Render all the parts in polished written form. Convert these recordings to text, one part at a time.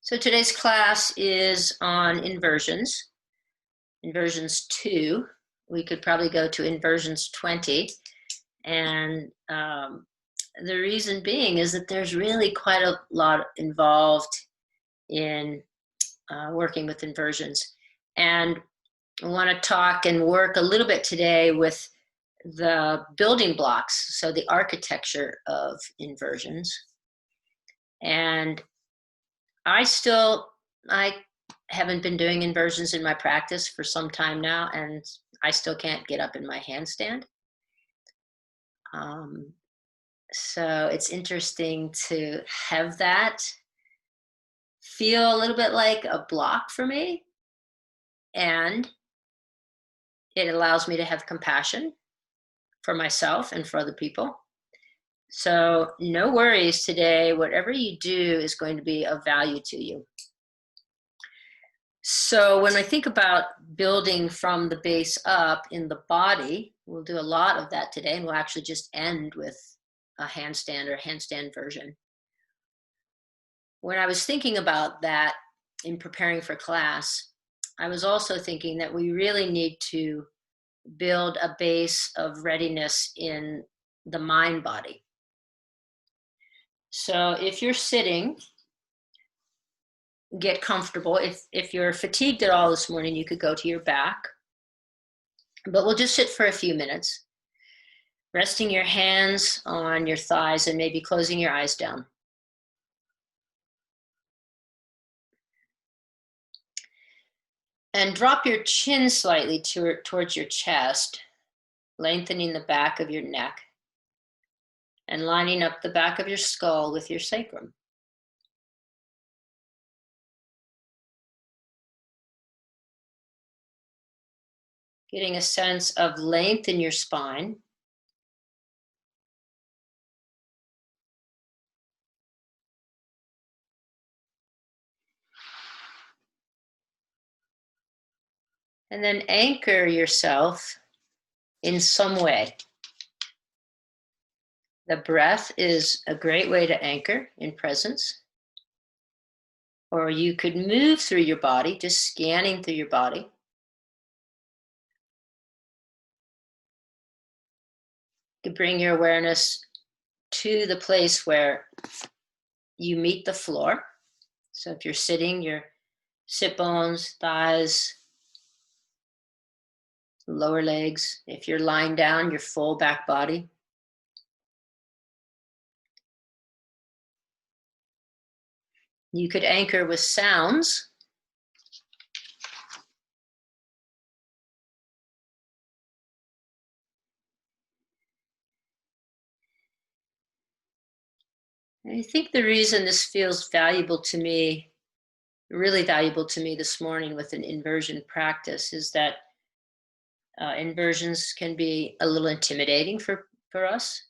So today's class is on inversions, inversions 2. We could probably go to inversions 20. And the reason being is that there's really quite a lot involved in working with inversions. And I want to talk and work a little bit today with the building blocks, so the architecture of inversions. And I haven't been doing inversions in my practice for some time now, and I still can't get up in my handstand. So it's interesting to have that feel a little bit like a block for me, and it allows me to have compassion for myself and for other people. So no worries today. Whatever you do is going to be of value to you. So when I think about building from the base up in the body, we'll do a lot of that today, and we'll actually just end with a handstand or handstand version. When I was thinking about that in preparing for class, I was also thinking that we really need to build a base of readiness in the mind body. So if you're sitting, get comfortable. If you're fatigued at all this morning, you could go to your back. But we'll just sit for a few minutes, resting your hands on your thighs and maybe closing your eyes down. And drop your chin slightly towards your chest, lengthening the back of your neck and lining up the back of your skull with your sacrum. Getting a sense of length in your spine. And then anchor yourself in some way. The breath is a great way to anchor in presence. Or you could move through your body, just scanning through your body. You bring your awareness to the place where you meet the floor. So if you're sitting, your sit bones, thighs, lower legs. If you're lying down, your full back body. You could anchor with sounds. I think the reason this feels valuable to me, really valuable to me this morning with an inversion practice, is that inversions can be a little intimidating for us.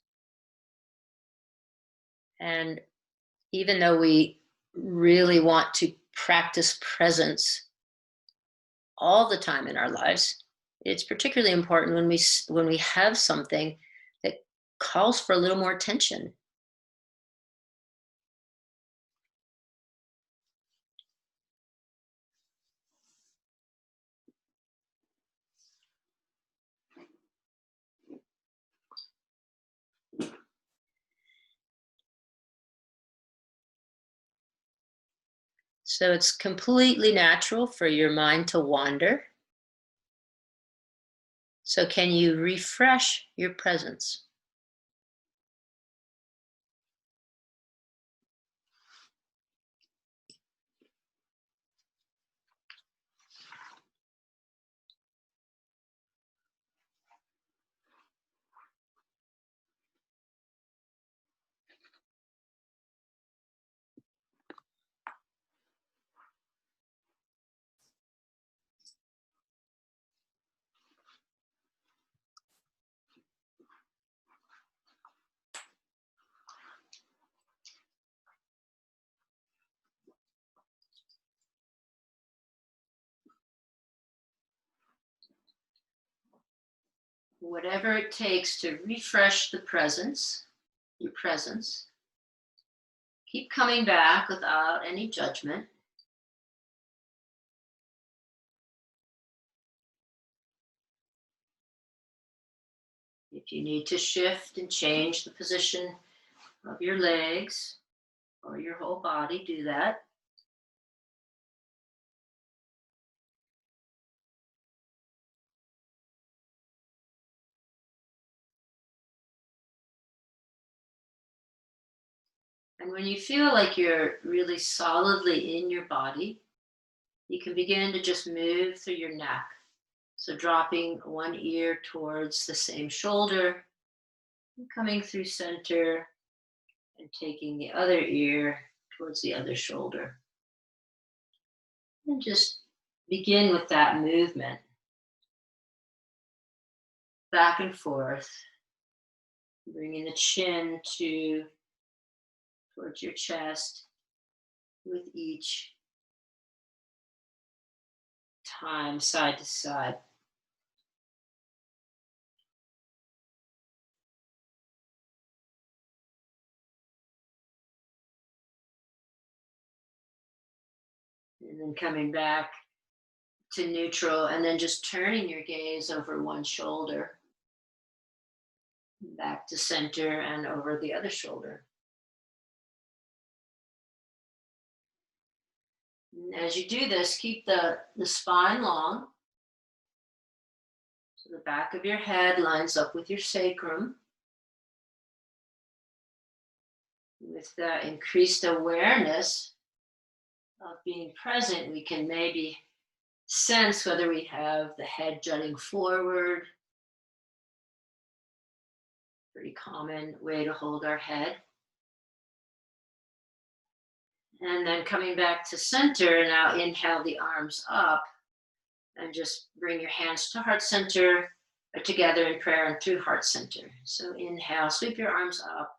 And even though we really want to practice presence all the time in our lives, it's particularly important when we have something that calls for a little more attention. So it's completely natural for your mind to wander. So can you refresh your presence? Whatever it takes to refresh the presence, your presence. Keep coming back without any judgment. If you need to shift and change the position of your legs or your whole body, do that. And when you feel like you're really solidly in your body, you can begin to just move through your neck. So dropping one ear towards the same shoulder, and coming through center and taking the other ear towards the other shoulder. And just begin with that movement, back and forth, bringing the chin towards your chest with each time, side to side. And then coming back to neutral, and then just turning your gaze over one shoulder, back to center and over the other shoulder. And as you do this, keep the spine long, so the back of your head lines up with your sacrum. With the increased awareness of being present, we can maybe sense whether we have the head jutting forward. Pretty common way to hold our head. And then coming back to center, now inhale the arms up and just bring your hands to heart center or together in prayer and through heart center. So inhale, sweep your arms up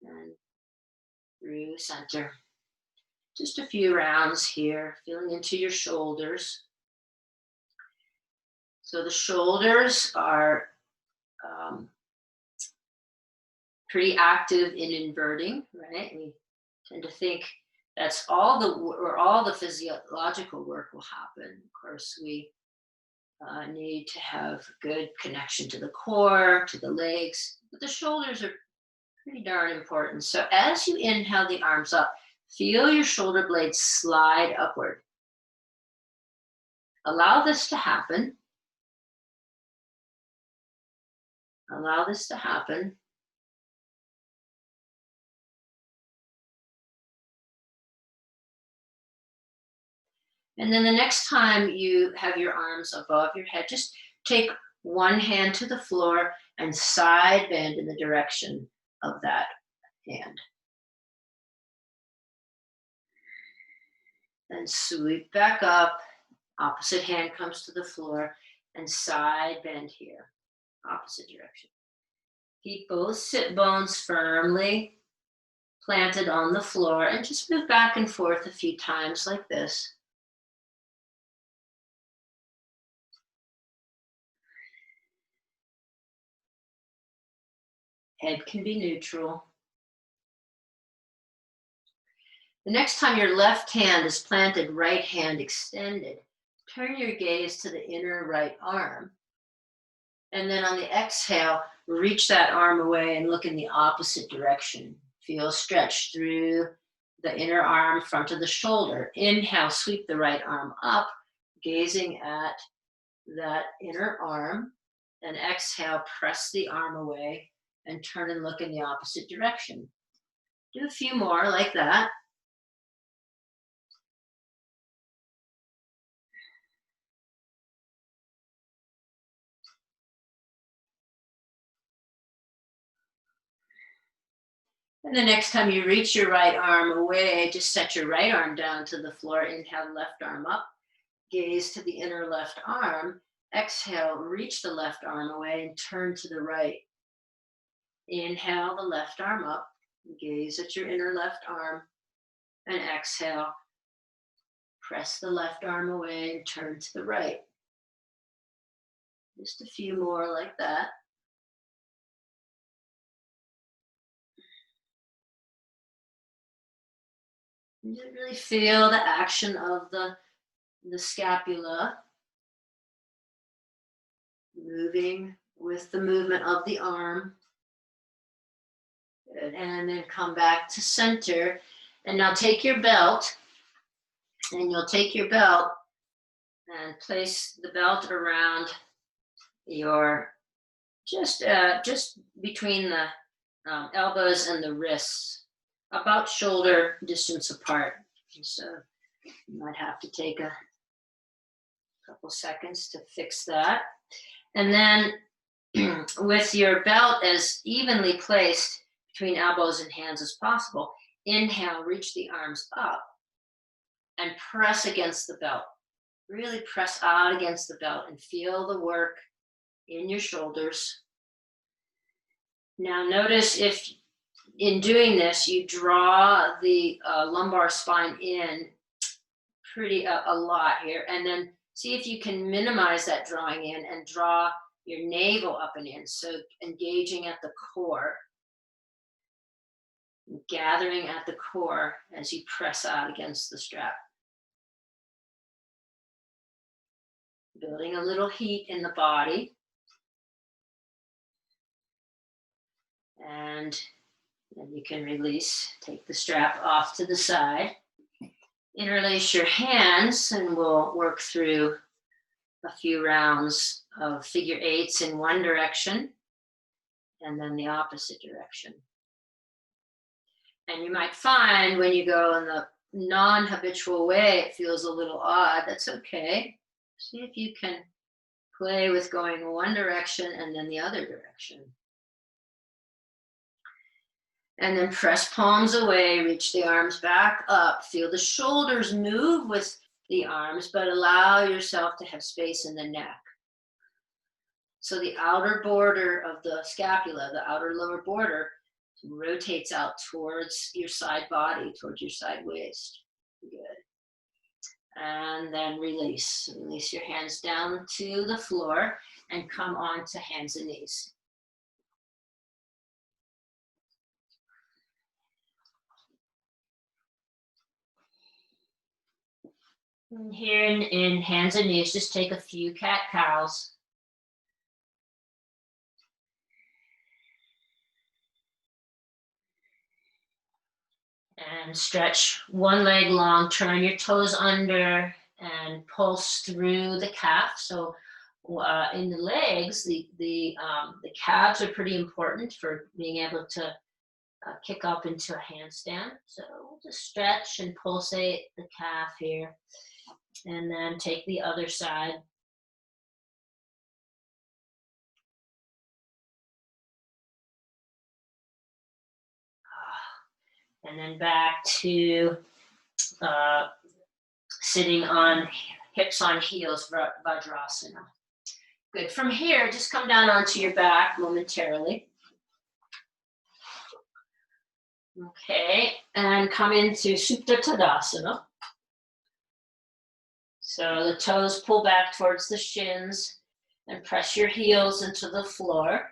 and through center. Just a few rounds here, feeling into your shoulders. So the shoulders are pretty active in inverting, right? We tend to think that's all the physiological work will happen. Of course, we need to have good connection to the core, to the legs, but the shoulders are pretty darn important. So as you inhale the arms up, feel your shoulder blades slide upward. Allow this to happen. Allow this to happen. And then the next time you have your arms above your head, just take one hand to the floor and side bend in the direction of that hand. Then sweep back up, opposite hand comes to the floor, and side bend here, opposite direction. Keep both sit bones firmly planted on the floor and just move back and forth a few times like this. Head can be neutral. The next time your left hand is planted, right hand extended, turn your gaze to the inner right arm. And then on the exhale, reach that arm away and look in the opposite direction. Feel stretch through the inner arm, front of the shoulder. Inhale, sweep the right arm up, gazing at that inner arm. And exhale, press the arm away and turn and look in the opposite direction. Do a few more like that. And the next time you reach your right arm away, just set your right arm down to the floor. Inhale, left arm up. Gaze to the inner left arm. Exhale, reach the left arm away and turn to the right. Inhale the left arm up. Gaze at your inner left arm. And exhale, press the left arm away and turn to the right. Just a few more like that. And you really feel the action of the scapula moving with the movement of the arm. Good. And then come back to center. And now take your belt, and you'll take your belt and place the belt around your, just between the elbows and the wrists, about shoulder distance apart. So you might have to take a couple seconds to fix that. And then with your belt as evenly placed between elbows and hands as possible, inhale, reach the arms up and press against the belt. Really press out against the belt and feel the work in your shoulders. Now notice if in doing this you draw the lumbar spine in pretty a lot here, and then see if you can minimize that drawing in and draw your navel up and in, so engaging at the core, gathering at the core as you press out against the strap. Building a little heat in the body. And then you can release, take the strap off to the side. Interlace your hands, and we'll work through a few rounds of figure eights in one direction and then the opposite direction. And you might find when you go in the non-habitual way, it feels a little odd. That's okay. See if you can play with going one direction and then the other direction. And then press palms away, reach the arms back up. Feel the shoulders move with the arms, but allow yourself to have space in the neck. So the outer border of the scapula, the outer lower border, rotates out towards your side body, towards your side waist. Good. And then release. Release your hands down to the floor and come on to hands and knees. And here in hands and knees, just take a few cat-cows. And stretch one leg long, turn your toes under and pulse through the calf. So in the legs, the calves are pretty important for being able to kick up into a handstand. So we'll just stretch and pulsate the calf here. And then take the other side. And then back to sitting on hips on heels, Vajrasana. Good. From here, just come down onto your back momentarily. Okay, and come into Supta Tadasana. So the toes pull back towards the shins and press your heels into the floor.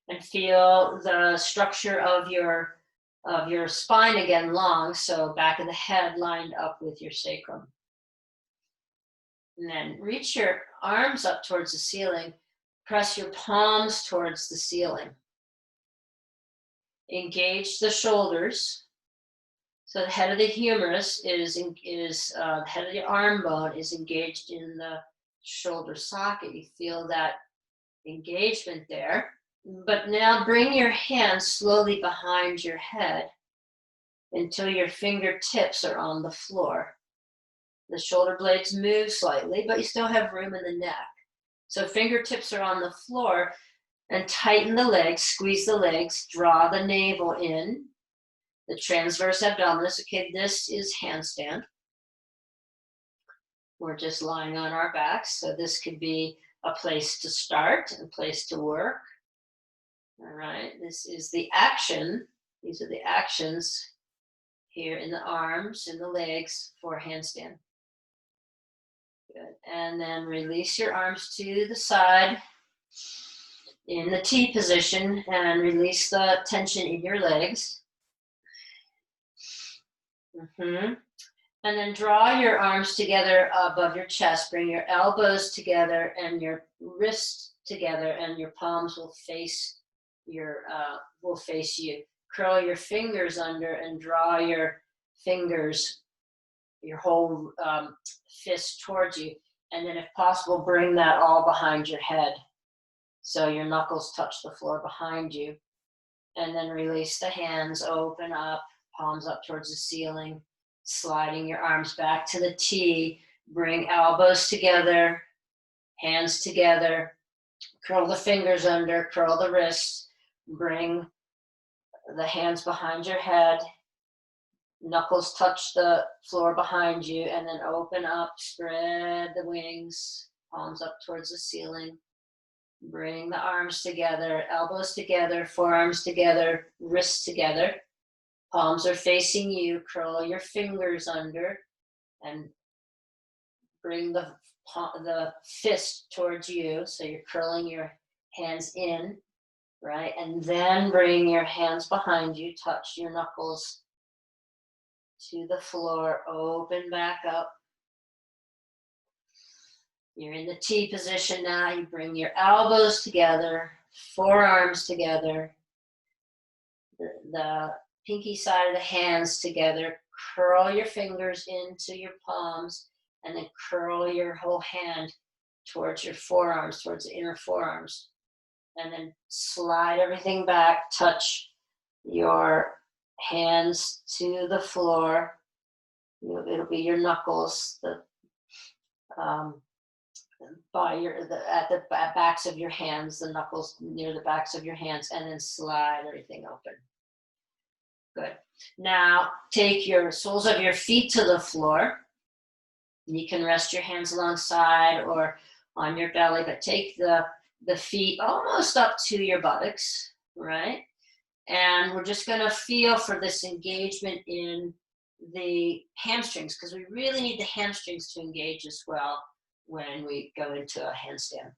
And feel the structure of your spine again long, so back of the head lined up with your sacrum. And then reach your arms up towards the ceiling. Press your palms towards the ceiling. Engage the shoulders. So the head of the humerus the head of the arm bone is engaged in the shoulder socket. You feel that engagement there. But now bring your hands slowly behind your head until your fingertips are on the floor. The shoulder blades move slightly, but you still have room in the neck. So fingertips are on the floor, and tighten the legs, squeeze the legs, draw the navel in, the transverse abdominis. Okay, this is handstand. We're just lying on our backs, so this could be a place to start, a place to work. All right, this is the action. These are the actions here in the arms and the legs for handstand. Good. And then release your arms to the side in the T position and release the tension in your legs. And then draw your arms together above your chest. Bring your elbows together and your wrists together, and your palms will face you. Curl your fingers under and draw your fingers, your whole fist towards you. And then if possible, bring that all behind your head. So your knuckles touch the floor behind you. And then release the hands, open up, palms up towards the ceiling, sliding your arms back to the T. Bring elbows together, hands together, curl the fingers under, curl the wrists, bring the hands behind your head, knuckles touch the floor behind you, and then open up, spread the wings, palms up towards the ceiling. Bring the arms together, elbows together, forearms together, wrists together. Palms are facing you. Curl your fingers under and bring the fist towards you. So you're curling your hands in, right? And then bring your hands behind you. Touch your knuckles to the floor. Open back up. You're in the T position now. You bring your elbows together, forearms together, the pinky side of the hands together. Curl your fingers into your palms, and then curl your whole hand towards your forearms, towards the inner forearms. And then slide everything back. Touch your hands to the floor. It'll be your knuckles, at the backs of your hands, the knuckles near the backs of your hands, and then slide everything open. Good. Now take your soles of your feet to the floor. You can rest your hands alongside or on your belly, but take the feet almost up to your buttocks, right? And we're just going to feel for this engagement in the hamstrings, because we really need the hamstrings to engage as well when we go into a handstand.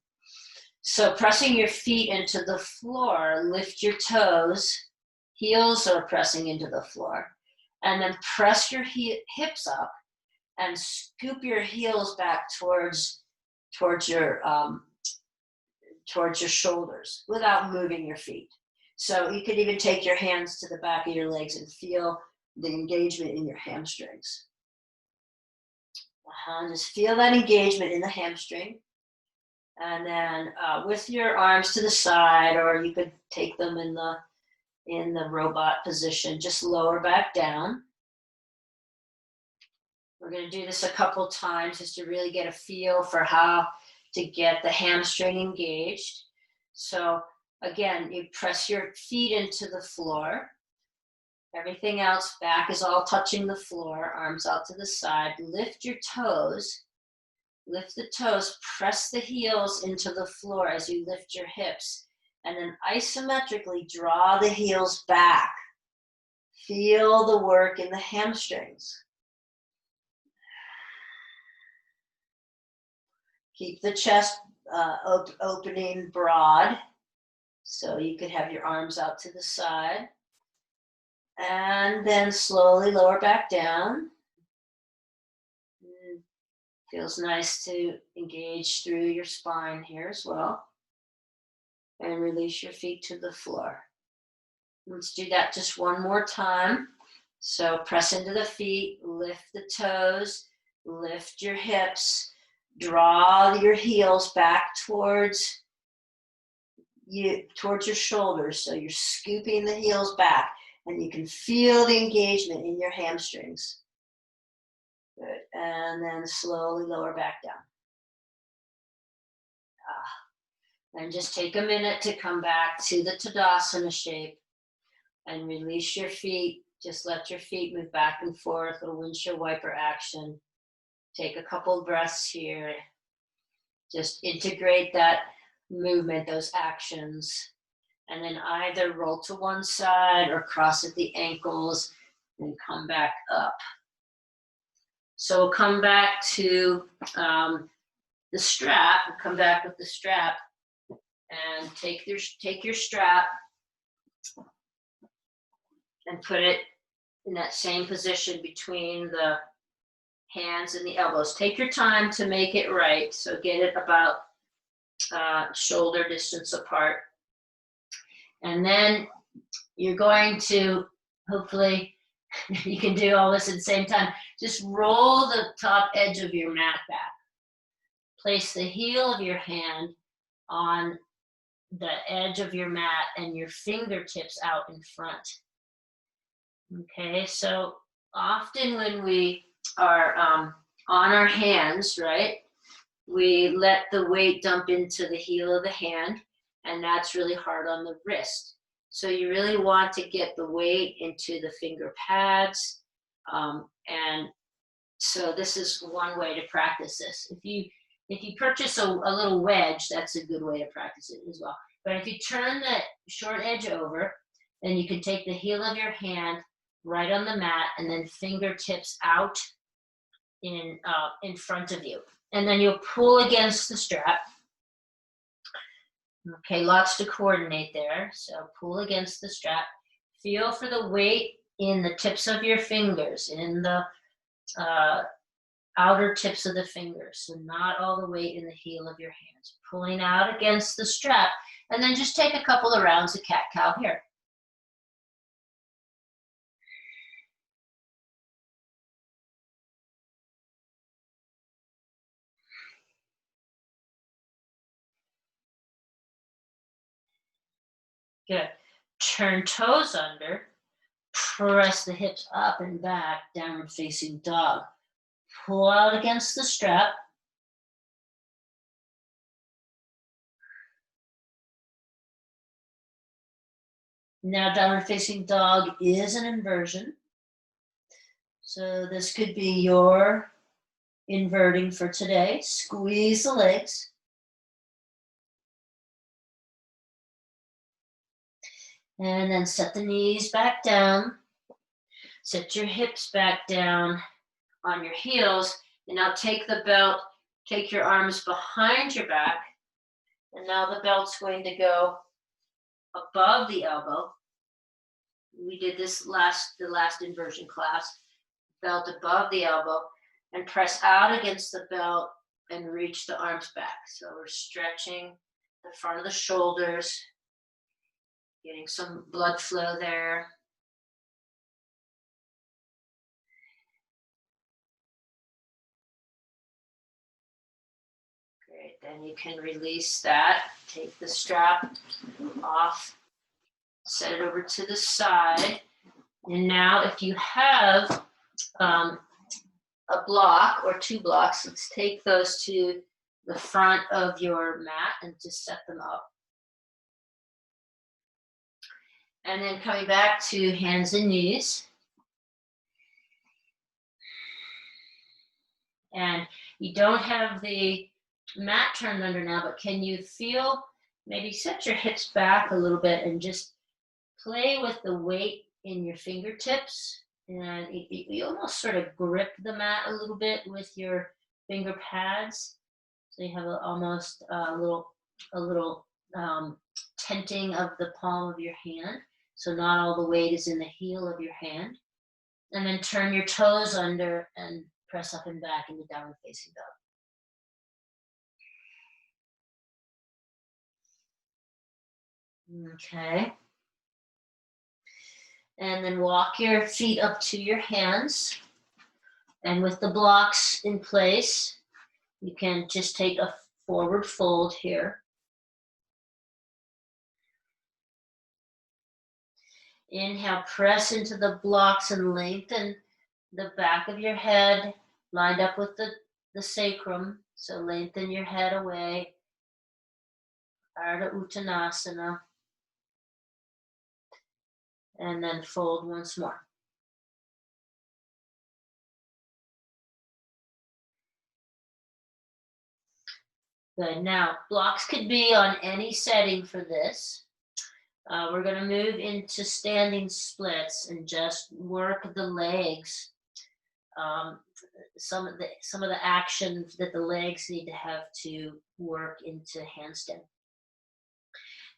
So pressing your feet into the floor, lift your toes, heels are pressing into the floor, and then press your hips up and scoop your heels back towards your shoulders without moving your feet. So you could even take your hands to the back of your legs and feel the engagement in your hamstrings. Just feel that engagement in the hamstring. And then with your arms to the side, or you could take them in the robot position, just lower back down. We're going to do this a couple times just to really get a feel for how to get the hamstring engaged. So again, you press your feet into the floor. Everything else, back is all touching the floor, arms out to the side. Lift your toes. Lift the toes, press the heels into the floor as you lift your hips. And then isometrically draw the heels back. Feel the work in the hamstrings. Keep the chest opening broad, so you could have your arms out to the side. And then slowly lower back down. Feels nice to engage through your spine here as well. And release your feet to the floor. Let's do that just one more time. So press into the feet, lift the toes, lift your hips, draw your heels back towards your shoulders. So you're scooping the heels back, and you can feel the engagement in your hamstrings. Good. And then slowly lower back down. And just take a minute to come back to the Tadasana shape and release your feet. Just let your feet move back and forth, little windshield wiper action. Take a couple of breaths here. Just integrate that movement, those actions. And then either roll to one side or cross at the ankles and come back up. So we'll come back to the strap. We'll come back with the strap and take your strap and put it in that same position between the hands and the elbows. Take your time to make it right. So get it about shoulder distance apart. And then you're going to, hopefully, you can do all this at the same time. Just roll the top edge of your mat back. Place the heel of your hand on the edge of your mat and your fingertips out in front. Okay, so often when we are on our hands, right, we let the weight dump into the heel of the hand, and that's really hard on the wrist. So you really want to get the weight into the finger pads, and so this is one way to practice this. If you purchase a little wedge, that's a good way to practice it as well. But if you turn the short edge over, then you can take the heel of your hand right on the mat and then fingertips out in front of you. And then you'll pull against the strap. Okay, lots to coordinate there. So pull against the strap. Feel for the weight in the tips of your fingers, in the outer tips of the fingers. So not all the weight in the heel of your hands. Pulling out against the strap. And then just take a couple of rounds of cat-cow here. Good. Turn toes under. Press the hips up and back, downward facing dog. Pull out against the strap. Now downward facing dog is an inversion. So this could be your inverting for today. Squeeze the legs. And then set the knees back down. Set your hips back down on your heels. And now take the belt, take your arms behind your back. And now the belt's going to go above the elbow. We did this the last inversion class. Belt above the elbow, and press out against the belt and reach the arms back. So we're stretching the front of the shoulders, getting some blood flow there. Great, then you can release that. Take the strap off, set it over to the side. And now if you have a block or two blocks, let's take those to the front of your mat and just set them up. And then coming back to hands and knees. And you don't have the mat turned under now, but can you feel, maybe set your hips back a little bit and just play with the weight in your fingertips. And you almost sort of grip the mat a little bit with your finger pads. So you have almost a little tenting of the palm of your hand. So not all the weight is in the heel of your hand. And then turn your toes under and press up and back into downward facing dog. Okay. And then walk your feet up to your hands. And with the blocks in place, you can just take a forward fold here. Inhale, press into the blocks and lengthen the back of your head, lined up with the sacrum. So lengthen your head away. Ardha Uttanasana. And then fold once more. Good. Now, blocks could be on any setting for this. We're going to move into standing splits and just work the legs. Some of the action that the legs need to have to work into handstand.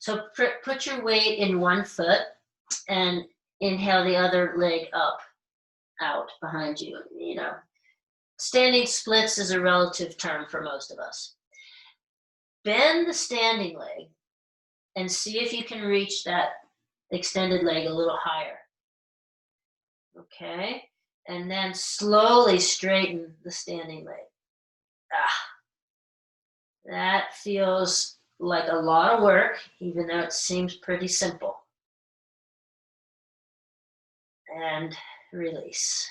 So put your weight in one foot and inhale the other leg up, out behind you. standing splits is a relative term for most of us. Bend the standing leg and see if you can reach that extended leg a little higher. Okay, and then slowly straighten the standing leg. That feels like a lot of work, even though it seems pretty simple. And release.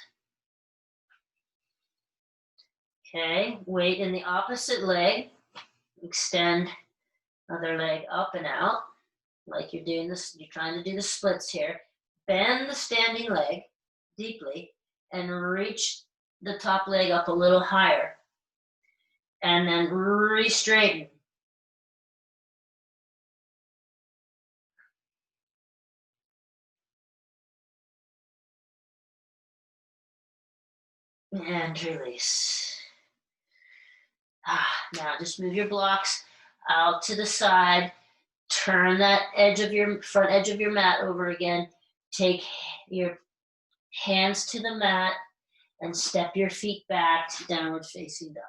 Okay, weight in the opposite leg. Extend other leg up and out, like you're doing this, you're trying to do the splits here. Bend the standing leg deeply and reach the top leg up a little higher. And then re-straighten. And release. Now just move your blocks out to the side. Turn that edge of your front edge of your mat over again. Take your hands to the mat and step your feet back to downward facing dog.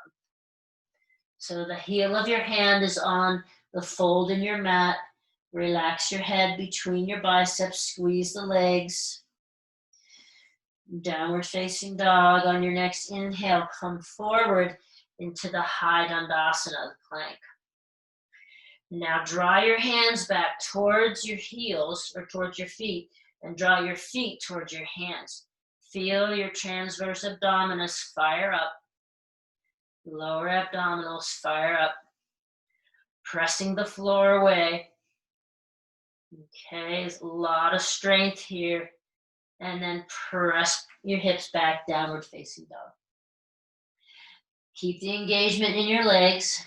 So the heel of your hand is on the fold in your mat. Relax your head between your biceps, squeeze the legs. Downward facing dog. On your next inhale, come forward into the high Dandasana, the plank. Now draw your hands back towards your heels or towards your feet and draw your feet towards your hands. Feel your transverse abdominis fire up. Lower abdominals fire up. Pressing the floor away. Okay, there's a lot of strength here. And then press your hips back, downward facing dog. Keep the engagement in your legs.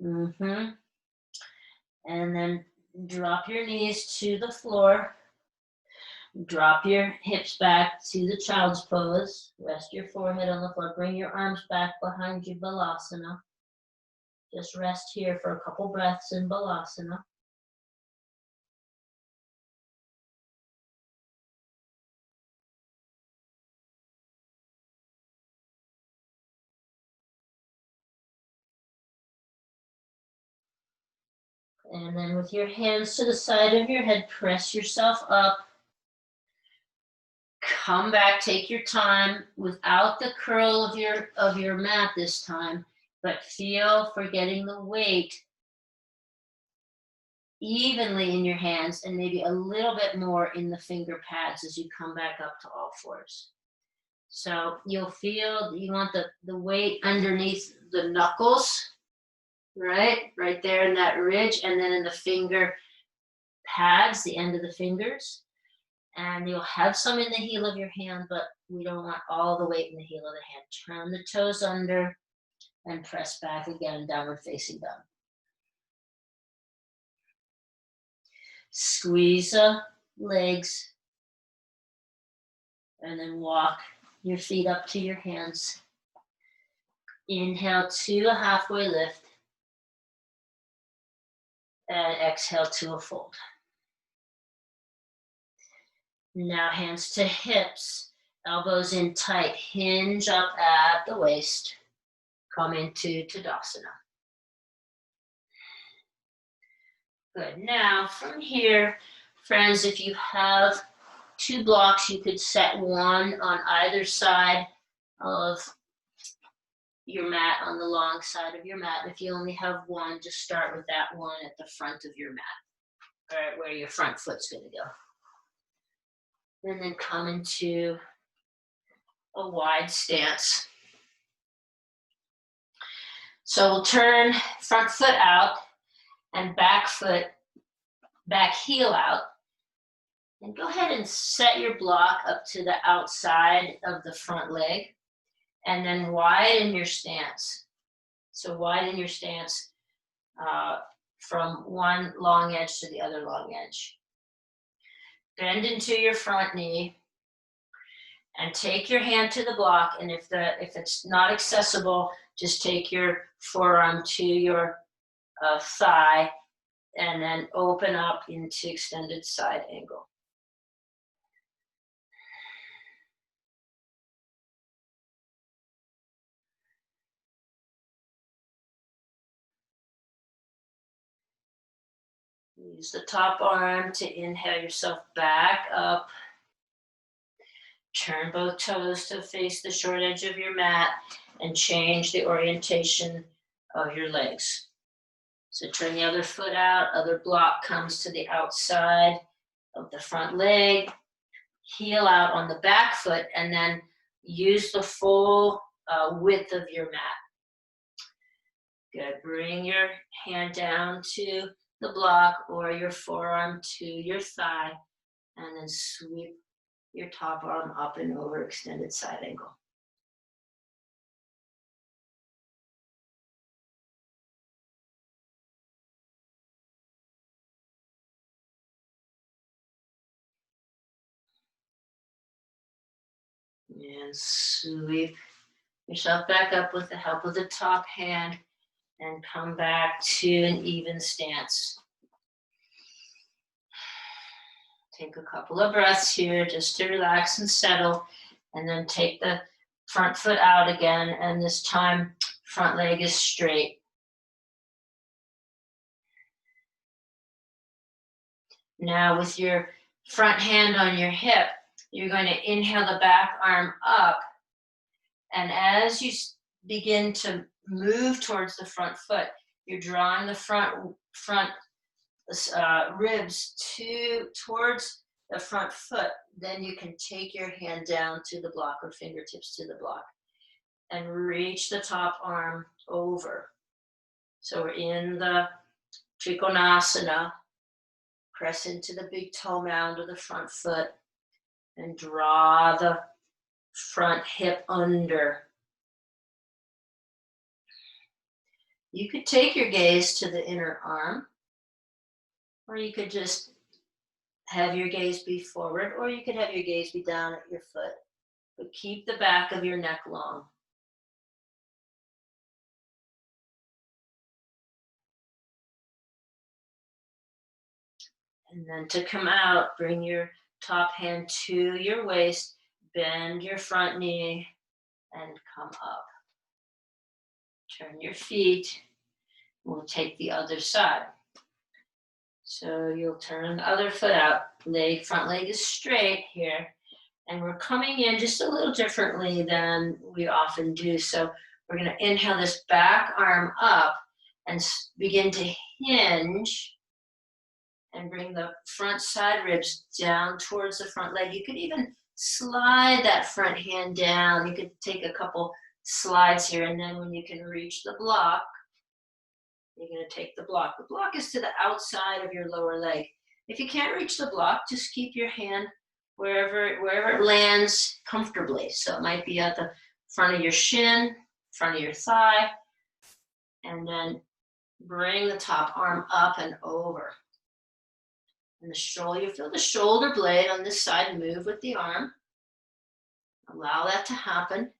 And then drop your knees to the floor. Drop your hips back to the child's pose. Rest your forehead on the floor. Bring your arms back behind you, Balasana. Just rest here for a couple breaths in Balasana. And then with your hands to the side of your head, press yourself up. Come back, take your time without the curl of your mat this time, but feel for getting the weight evenly in your hands and maybe a little bit more in the finger pads as you come back up to all fours. So you'll feel you want the weight underneath the knuckles, right there in that ridge, and then in the finger pads, the end of the fingers. And you'll have some in the heel of your hand, but we don't want all the weight in the heel of the hand. Turn the toes under and press back again, downward facing dog. Squeeze the legs and then walk your feet up to your hands. Inhale to a halfway lift and exhale to a fold. Now hands to hips, elbows in tight, hinge up at the waist. Come into Tadasana. Good. Now from here, friends, if you have two blocks, you could set one on either side of your mat, on the long side of your mat. If you only have one, just start with that one at the front of your mat, or where your front foot's going to go. And then come into a wide stance. So we'll turn front foot out and back heel out. And go ahead and set your block up to the outside of the front leg. And then widen your stance. So widen your stance from one long edge to the other long edge. Bend into your front knee and take your hand to the block. And if it's not accessible, just take your forearm to your thigh and then open up into extended side angle. Use the top arm to inhale yourself back up. Turn both toes to face the short edge of your mat and change the orientation of your legs. So turn the other foot out, other block comes to the outside of the front leg, heel out on the back foot, and then use the full width of your mat. Good, bring your hand down to the block or your forearm to your thigh, and then sweep your top arm up and over, extended side angle. And sweep yourself back up with the help of the top hand and come back to an even stance. Take a couple of breaths here just to relax and settle, and then take the front foot out again, and this time front leg is straight. Now with your front hand on your hip, you're going to inhale the back arm up, and as you begin to move towards the front foot, you're drawing the front ribs towards the front foot. Then you can take your hand down to the block or fingertips to the block and reach the top arm over. So we're in the Trikonasana. Press into the big toe mound of the front foot and draw the front hip under. You could take your gaze to the inner arm, or you could just have your gaze be forward, or you could have your gaze be down at your foot, but keep the back of your neck long. And then to come out, bring your top hand to your waist, bend your front knee, and come up. Turn your feet. We'll take the other side. So you'll turn the other foot out, front leg is straight here, and we're coming in just a little differently than we often do. So we're going to inhale this back arm up and begin to hinge and bring the front side ribs down towards the front leg. You could even slide that front hand down. You could take a couple slides here, and then when you can reach the block, you're going to take the block. The block is to the outside of your lower leg. If you can't reach the block, just keep your hand wherever it lands comfortably. So it might be at the front of your shin, front of your thigh, and then bring the top arm up and over. And the shoulder, you feel the shoulder blade on this side move with the arm. Allow that to happen.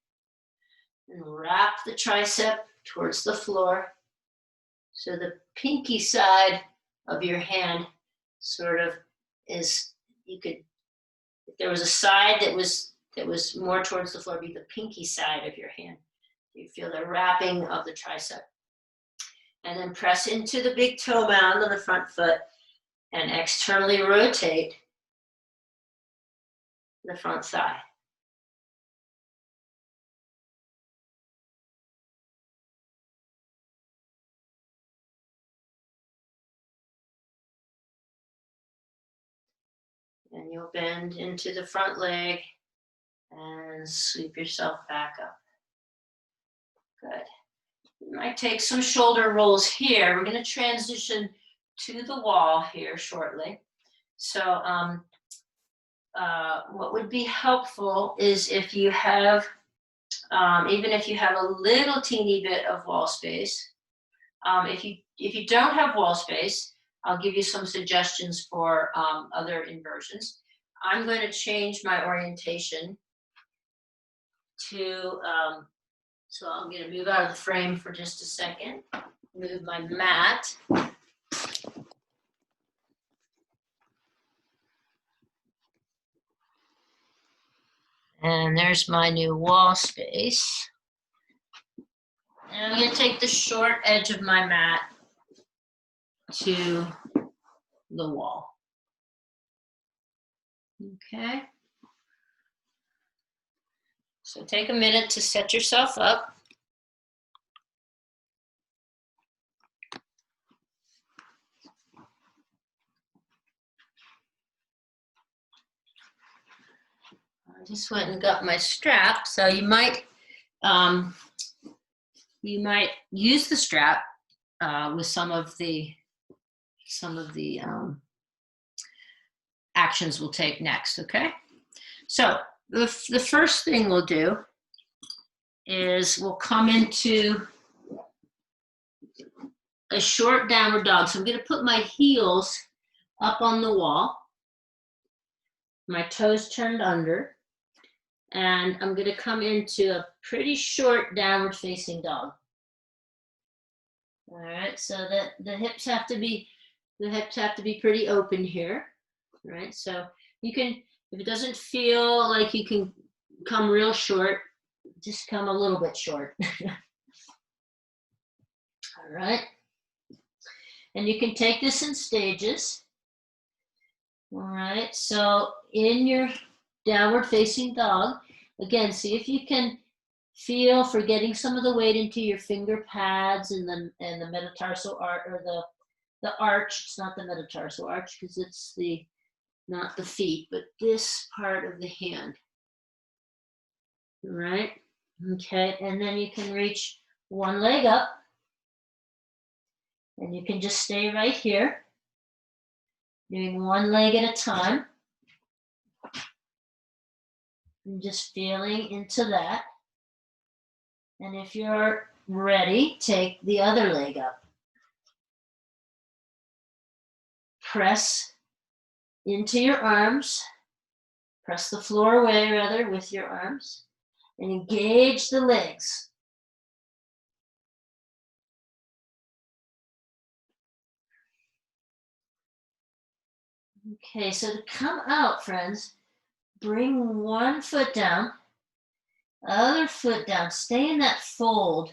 And wrap the tricep towards the floor. So the pinky side of your hand sort of is, you could, if there was a side that was more towards the floor, be the pinky side of your hand. You feel the wrapping of the tricep. And then press into the big toe mound on the front foot and externally rotate the front thigh. And you'll bend into the front leg and sweep yourself back up. Good. You might take some shoulder rolls here. We're going to transition to the wall here shortly. So what would be helpful is if you have, even if you have a little teeny bit of wall space, if you don't have wall space, I'll give you some suggestions for other inversions. I'm going to change my orientation to, so I'm going to move out of the frame for just a second, move my mat. And there's my new wall space. And I'm going to take the short edge of my mat to the wall. Okay. So take a minute to set yourself up. I just went and got my strap. So you might use the strap with some of the actions we'll take next. Okay. So the first thing we'll do is we'll come into a short downward dog. So I'm going to put my heels up on the wall, my toes turned under, and I'm going to come into a pretty short downward facing dog. All right, so that the hips have to be pretty open here. All right, so you can, if it doesn't feel like you can come real short, just come a little bit short. All right. And you can take this in stages. All right, so in your downward facing dog, again, see if you can feel for getting some of the weight into your finger pads and the metatarsal arch, or the arch. It's not the metatarsal arch because it's not the feet, but this part of the hand. All right, okay, and then you can reach one leg up, and you can just stay right here, doing one leg at a time, and just feeling into that. And if you're ready, take the other leg up. Press into your arms, press the floor away rather with your arms, and engage the legs. Okay, so to come out, friends, bring one foot down, other foot down, stay in that fold,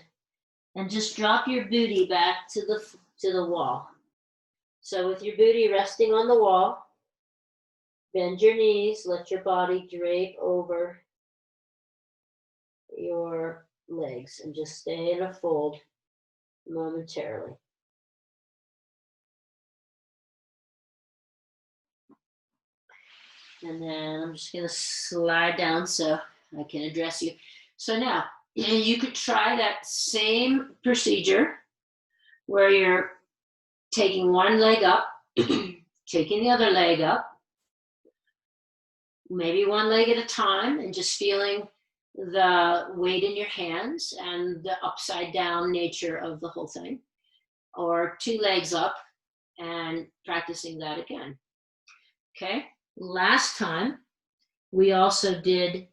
and just drop your booty back to the wall. So with your booty resting on the wall, bend your knees, let your body drape over your legs, and just stay in a fold momentarily. And then I'm just going to slide down so I can address you. So now, you could try that same procedure where you're taking one leg up, taking the other leg up, maybe one leg at a time, and just feeling the weight in your hands and the upside down nature of the whole thing. Or two legs up and practicing that again. Okay. Last time, we also did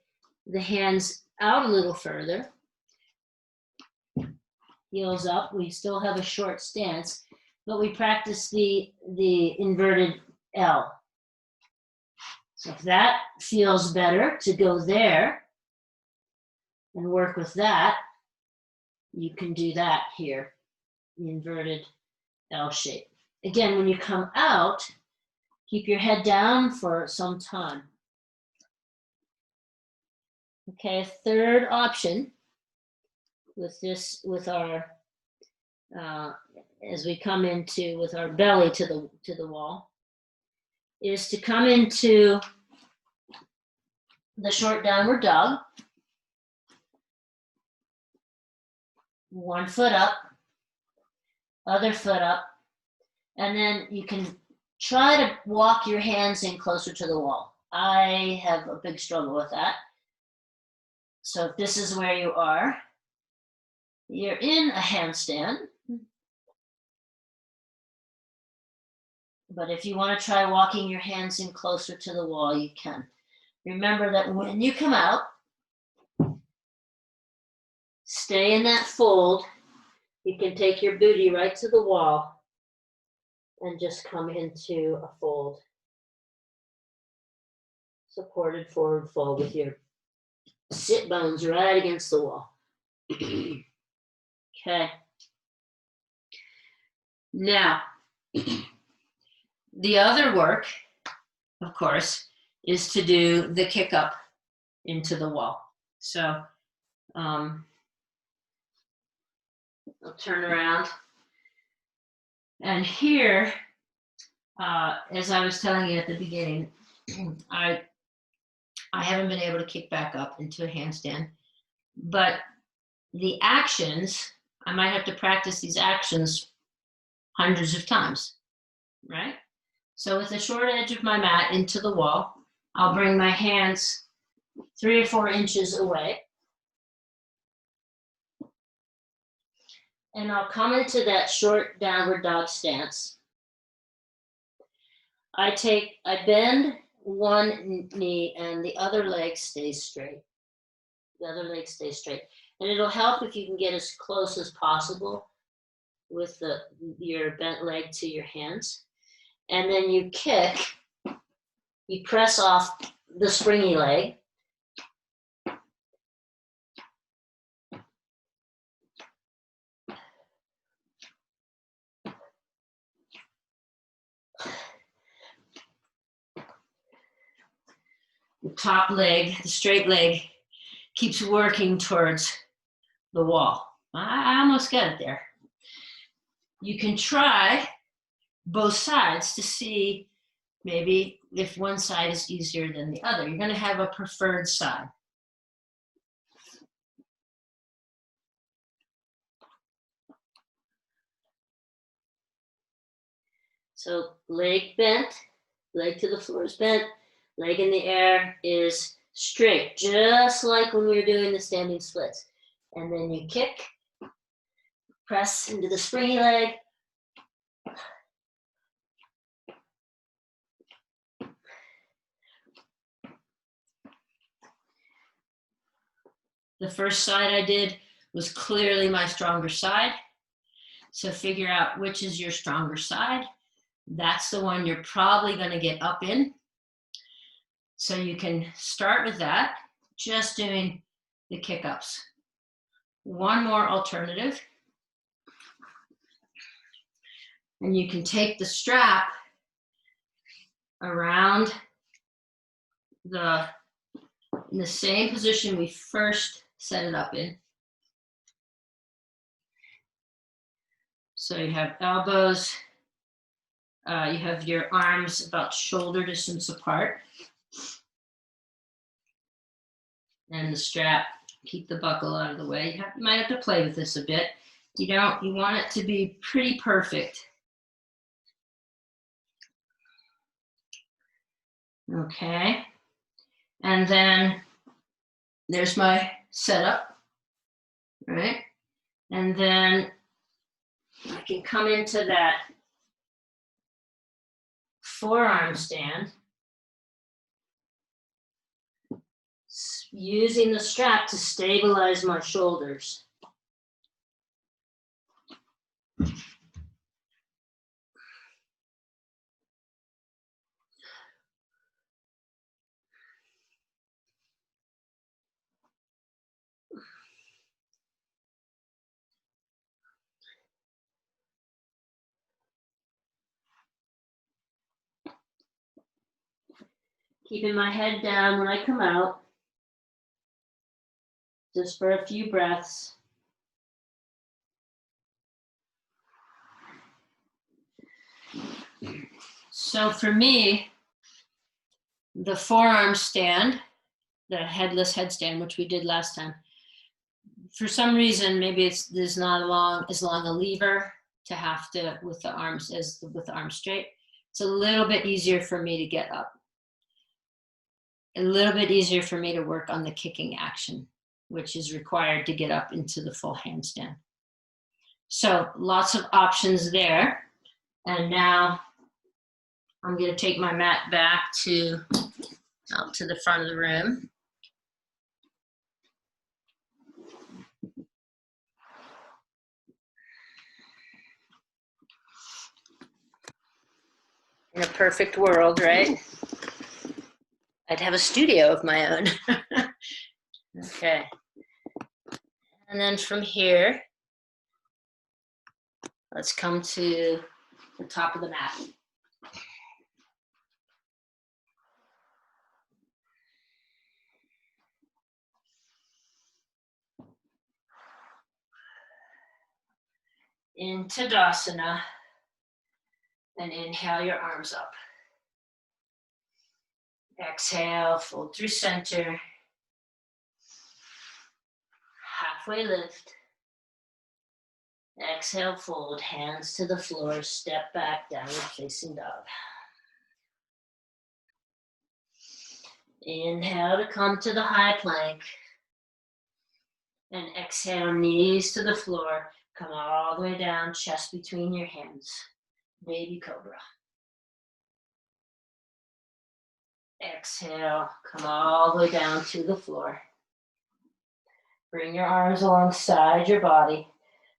the hands out a little further, heels up. We still have a short stance, but we practiced the inverted L. So if that feels better to go there and work with that, you can do that here, the inverted L shape. Again, when you come out, keep your head down for some time. Okay, third option with our as we come into with our belly to the wall, is to come into the short downward dog. One foot up, other foot up, and then you can try to walk your hands in closer to the wall. I have a big struggle with that. So if this is where you are, you're in a handstand. But if you want to try walking your hands in closer to the wall, you can. Remember that when you come out, stay in that fold. You can take your booty right to the wall and just come into a fold. Supported forward fold with your sit bones right against the wall. Okay. Now, The other work, of course, is to do the kick up into the wall. So I'll turn around. And here, as I was telling you at the beginning, I haven't been able to kick back up into a handstand, but the actions, I might have to practice these actions hundreds of times, right? So with the short edge of my mat into the wall, I'll bring my hands 3 or 4 inches away. And I'll come into that short downward dog stance. I bend one knee and the other leg stays straight. The other leg stays straight. And it'll help if you can get as close as possible with your bent leg to your hands. And then you kick, you press off the springy leg. The top leg, the straight leg, keeps working towards the wall. I almost got it there. You can try both sides to see maybe if one side is easier than the other. You're going to have a preferred side. So leg bent, leg to the floor is bent, leg in the air is straight, just like when we were doing the standing splits. And then you kick, press into the springy leg. The first side I did was clearly my stronger side. So figure out which is your stronger side. That's the one you're probably going to get up in. So you can start with that, just doing the kick-ups. One more alternative. And you can take the strap around in the same position we first set it up in. So you have elbows, you have your arms about shoulder distance apart. And the strap, keep the buckle out of the way. You might have to play with this a bit. You want it to be pretty perfect. Okay. And then there's my setup, right? And then I can come into that forearm stand using the strap to stabilize my shoulders. Keeping my head down when I come out, just for a few breaths. So for me, the forearm stand, the headless headstand, which we did last time, for some reason, maybe there's not as long a lever to have to with the arms with the arms straight. It's a little bit easier for me to get up. A little bit easier for me to work on the kicking action, which is required to get up into the full handstand. So lots of options there. And now I'm going to take my mat back out to the front of the room. In a perfect world, right? I'd have a studio of my own. Okay. And then from here, let's come to the top of the mat. in Tadasana, and inhale your arms up. Exhale, fold through center. Halfway lift. Exhale, fold, hands to the floor, step back, downward facing dog. Inhale to come to the high plank. And exhale, knees to the floor. Come all the way down, chest between your hands. Baby cobra. Exhale, come all the way down to the floor. Bring your arms alongside your body.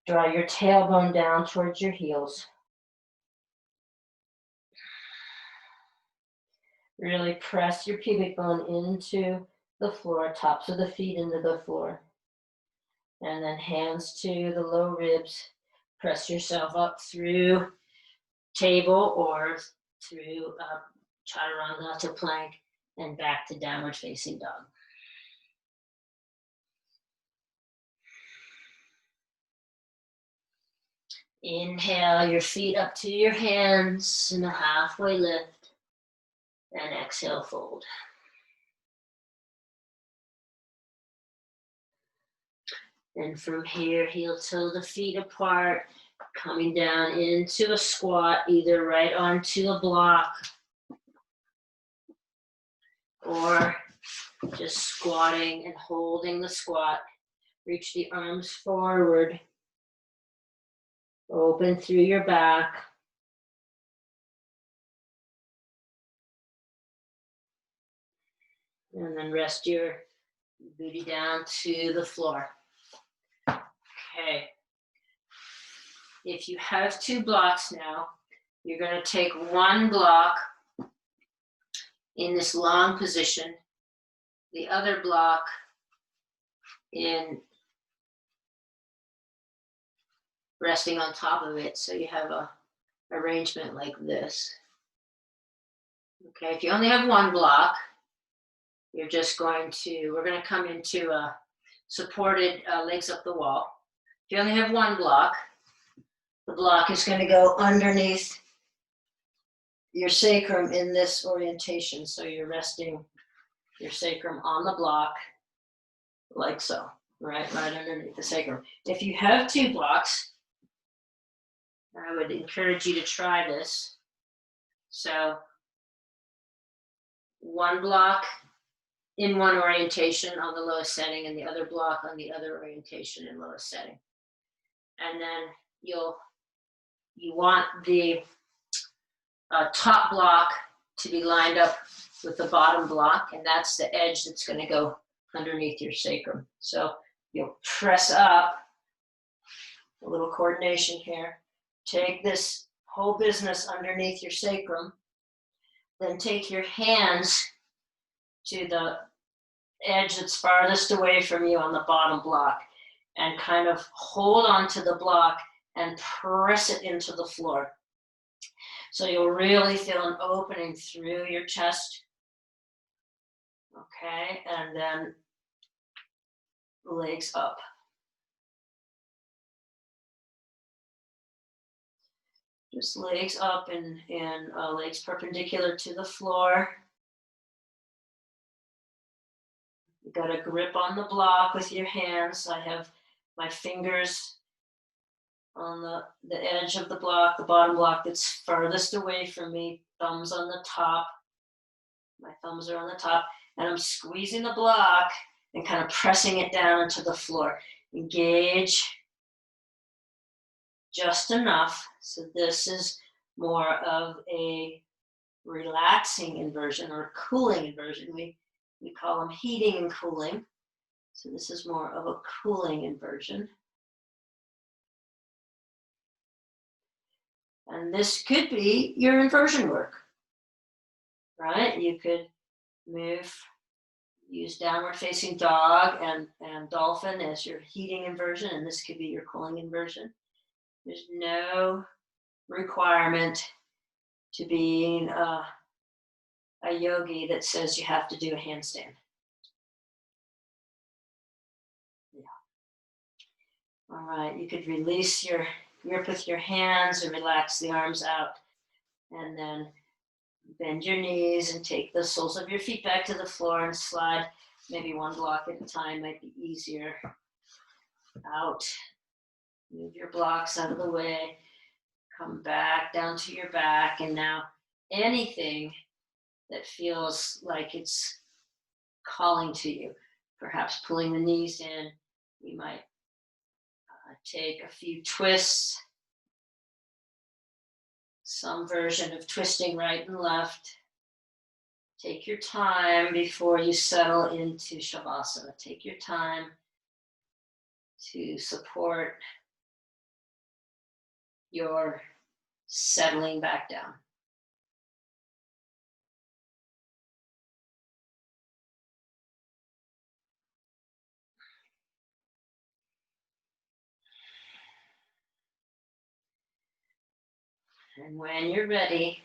Draw your tailbone down towards your heels. Really press your pubic bone into the floor, tops of the feet into the floor. And then hands to the low ribs. Press yourself up through table or through chaturanga to plank and back to downward facing dog. Inhale your feet up to your hands in a halfway lift, and exhale, fold. And from here, heel toe the feet apart, coming down into a squat, either right onto a block or just squatting and holding the squat. Reach the arms forward. Open through your back. And then rest your booty down to the floor. Okay. If you have two blocks now, you're going to take one block in this long position, the other block in resting on top of it, so you have a arrangement like this. Okay, if you only have one block, you're just going to, we're going to come into a supported legs up the wall. If you only have one block, the block is going to go underneath your sacrum in this orientation. So you're resting your sacrum on the block like so, right underneath the sacrum. If you have two blocks, I would encourage you to try this. So one block in one orientation on the lowest setting and the other block on the other orientation in lowest setting. And then you want the top block to be lined up with the bottom block, and that's the edge that's going to go underneath your sacrum. So you'll press up, a little coordination here. Take this whole business underneath your sacrum, then take your hands to the edge that's farthest away from you on the bottom block and kind of hold onto the block and press it into the floor. So you'll really feel an opening through your chest. Okay, and then legs up. Just legs up and legs perpendicular to the floor. You got a grip on the block with your hands. I have my fingers on the edge of the block, the bottom block that's furthest away from me, thumbs on the top. My thumbs are on the top, and I'm squeezing the block and kind of pressing it down into the floor. Engage just enough. So this is more of a relaxing inversion or cooling inversion. We call them heating and cooling. So this is more of a cooling inversion. And this could be your inversion work, right? You could use downward facing dog and dolphin as your heating inversion, and this could be your cooling inversion. There's no requirement to being a yogi that says you have to do a handstand. Yeah. All right, you could release your grip with your hands and relax the arms out. And then bend your knees and take the soles of your feet back to the floor and slide maybe one block at a time, might be easier. Out. Move your blocks out of the way. Come back down to your back. And now anything that feels like it's calling to you, perhaps pulling the knees in, you might take a few twists, some version of twisting right and left. Take your time before you settle into Shavasana. Take your time to support your settling back down. And when you're ready,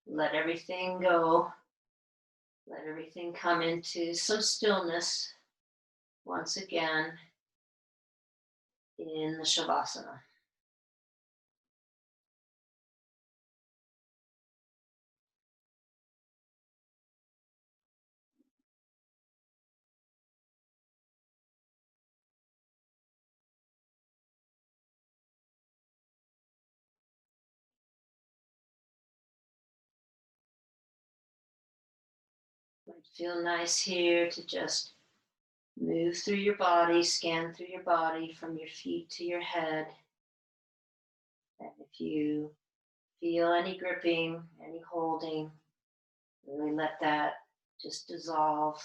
let everything go. Let everything come into some stillness once again in the Shavasana. Might feel nice here to just move through your body, scan through your body from your feet to your head. And if you feel any gripping, any holding, really let that just dissolve.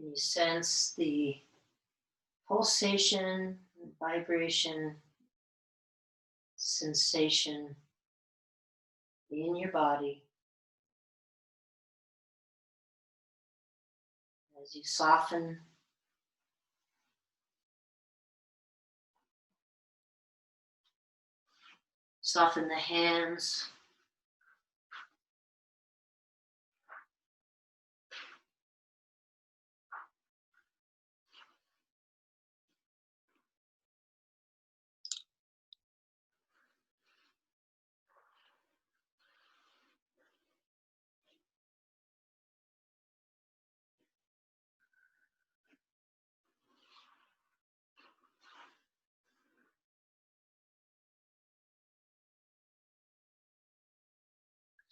Can you sense the pulsation, vibration, sensation in your body as you soften, soften the hands,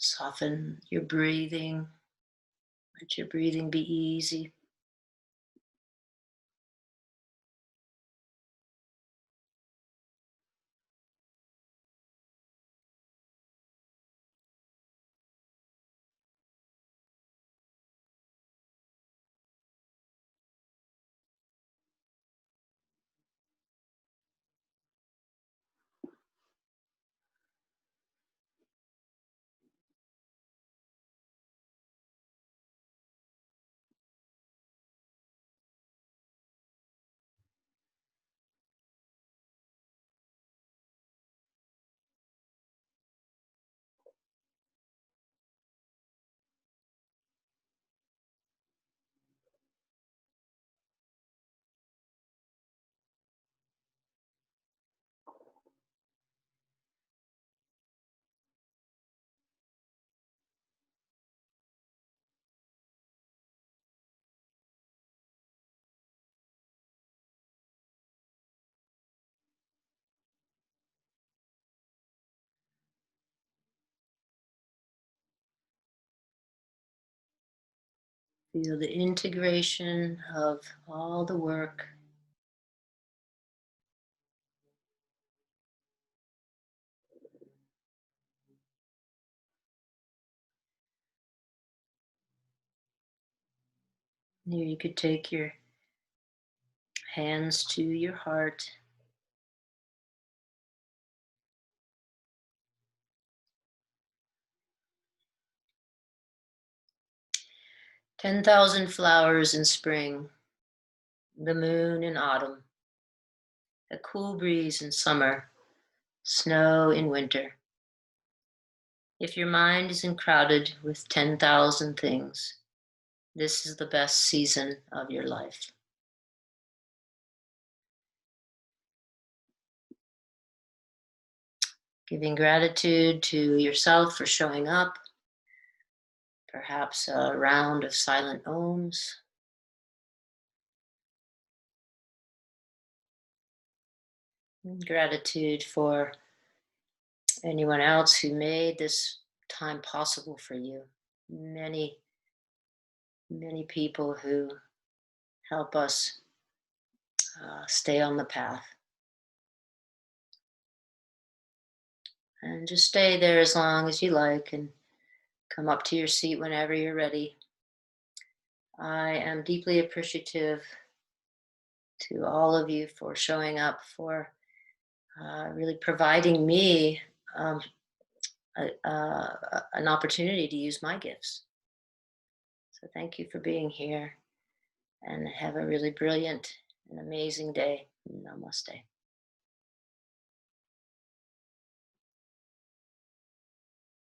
soften your breathing. Let your breathing be easy. Feel the integration of all the work. Here you could take your hands to your heart. 10,000 flowers in spring, the moon in autumn, a cool breeze in summer, snow in winter. If your mind isn't crowded with 10,000 things, this is the best season of your life. Giving gratitude to yourself for showing up, perhaps a round of silent ohms. Gratitude for anyone else who made this time possible for you. Many, many people who help us stay on the path. And just stay there as long as you like and come up to your seat whenever you're ready. I am deeply appreciative to all of you for showing up, for really providing me an opportunity to use my gifts. So thank you for being here and have a really brilliant and amazing day. Namaste.